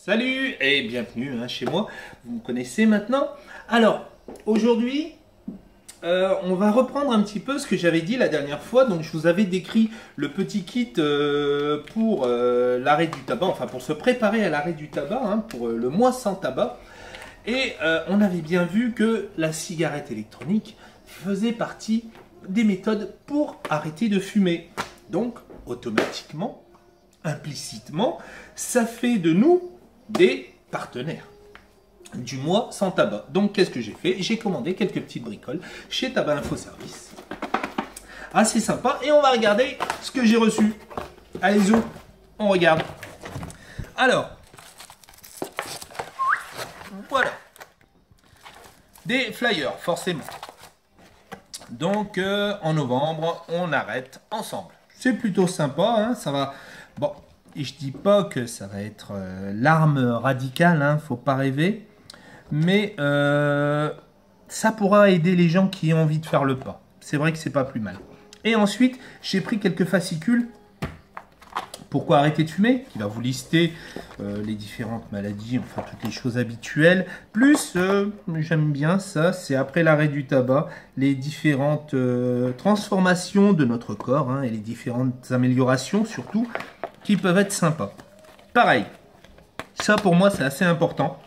Salut et bienvenue chez moi, vous me connaissez maintenant. Alors, aujourd'hui, on va reprendre un petit peu ce que j'avais dit la dernière fois. Donc, je vous avais décrit le petit kit pour l'arrêt du tabac, enfin pour se préparer à l'arrêt du tabac, pour le mois sans tabac. Et on avait bien vu que la cigarette électronique faisait partie des méthodes pour arrêter de fumer. Donc, automatiquement, implicitement, ça fait de nous des partenaires du mois sans tabac. Donc, qu'est-ce que j'ai fait? J'ai commandé quelques petites bricoles chez Tabac Info Service. Assez sympa. Et on va regarder ce que j'ai reçu. Allez, zou, on regarde. Alors, voilà. Des flyers, forcément. Donc, en novembre, on arrête ensemble. C'est plutôt sympa, ça va... Bon, et je dis pas que ça va être l'arme radicale, faut pas rêver. Mais ça pourra aider les gens qui ont envie de faire le pas. C'est vrai que c'est pas plus mal. Et ensuite, j'ai pris quelques fascicules. Pourquoi arrêter de fumer? Qui va vous lister les différentes maladies, enfin toutes les choses habituelles. Plus, j'aime bien ça, c'est après l'arrêt du tabac, les différentes transformations de notre corps et les différentes améliorations surtout qui peuvent être sympas. Pareil, ça pour moi c'est assez important.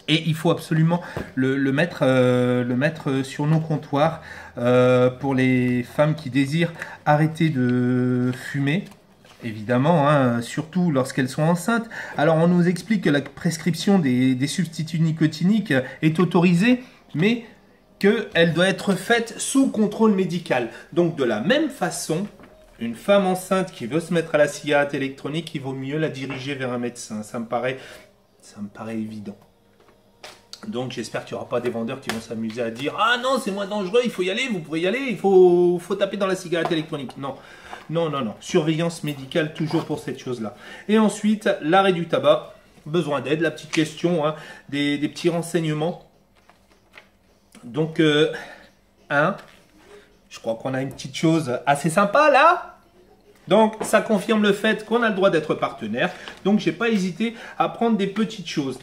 Et il faut absolument le mettre sur nos comptoirs pour les femmes qui désirent arrêter de fumer. Évidemment, surtout lorsqu'elles sont enceintes. Alors, on nous explique que la prescription des substituts nicotiniques est autorisée, mais qu'elle doit être faite sous contrôle médical. Donc, de la même façon, une femme enceinte qui veut se mettre à la cigarette électronique, il vaut mieux la diriger vers un médecin. Ça me paraît évident. Donc, j'espère qu'il n'y aura pas des vendeurs qui vont s'amuser à dire « Ah non, c'est moins dangereux, il faut y aller, vous pouvez y aller, il faut taper dans la cigarette électronique. » Non. Non, non, non. Surveillance médicale toujours pour cette chose-là. Et ensuite, l'arrêt du tabac. Besoin d'aide, la petite question, des petits renseignements. Donc, je crois qu'on a une petite chose assez sympa là. Donc, ça confirme le fait qu'on a le droit d'être partenaire. Donc, j'ai pas hésité à prendre des petites choses.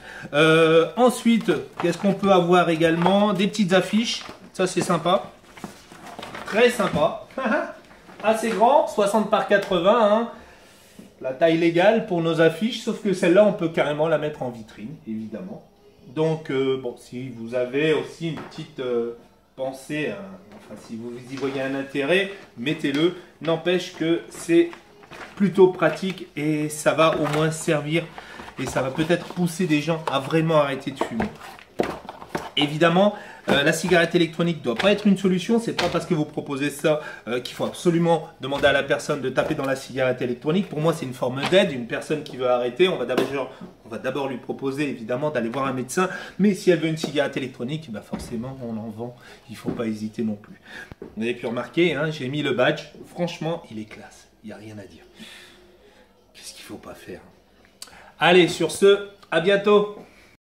Ensuite, qu'est-ce qu'on peut avoir également? Des petites affiches. Ça, c'est sympa. Très sympa. Assez grand, 60 par 80, la taille légale pour nos affiches, sauf que celle-là, on peut carrément la mettre en vitrine, évidemment. Donc, bon, si vous avez aussi une petite pensée, enfin, si vous y voyez un intérêt, mettez-le. N'empêche que c'est plutôt pratique et ça va au moins servir et ça va peut-être pousser des gens à vraiment arrêter de fumer. Évidemment, la cigarette électronique ne doit pas être une solution. C'est pas parce que vous proposez ça qu'il faut absolument demander à la personne de taper dans la cigarette électronique. Pour moi, c'est une forme d'aide. Une personne qui veut arrêter, on va d'abord lui proposer évidemment d'aller voir un médecin. Mais si elle veut une cigarette électronique, forcément, on en vend. Il ne faut pas hésiter non plus. Vous avez pu remarquer, j'ai mis le badge. Franchement, il est classe. Il n'y a rien à dire. Qu'est-ce qu'il ne faut pas faire? Allez, sur ce, à bientôt.